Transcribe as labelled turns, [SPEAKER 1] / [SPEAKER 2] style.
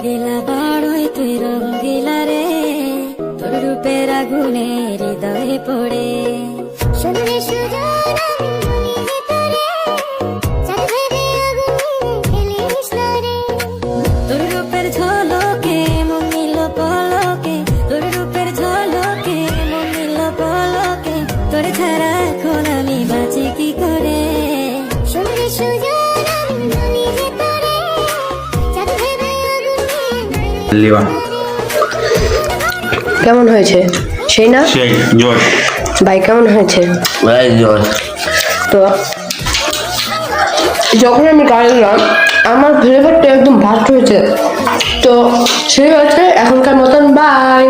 [SPEAKER 1] রঙ্গিলা বাড়ই তুই রঙ্গিলা রে, তোর রূপের আগুনে হৃদয়ে পড়ে।
[SPEAKER 2] শুনলে সুজন আমি বলি যে তোরে, চাঁদ ভেবে আগুনে ফেলিস না রে।
[SPEAKER 1] তোর রূপের ঝলকে মন নিল পলকে, তোর রূপের ঝলকে মন নিল পলকে, তোর ছাড়া এখন আমি বাঁচি কি করে।
[SPEAKER 2] শুনলে সুজন আমি বলি যে তোরে, চাঁদ ভেবে আগুনে
[SPEAKER 3] লিওন
[SPEAKER 4] কেমন হয়েছে? সেই না
[SPEAKER 3] সেই জয়
[SPEAKER 4] ভাই, কেমন হয়েছে?
[SPEAKER 3] ভাই জয়।
[SPEAKER 4] তো যখন আমি গাইলাম আমার ফ্লেভারটা একদম ভাট হয়েছে। তো সেই হয়েছে এখনকার মতন, বাই।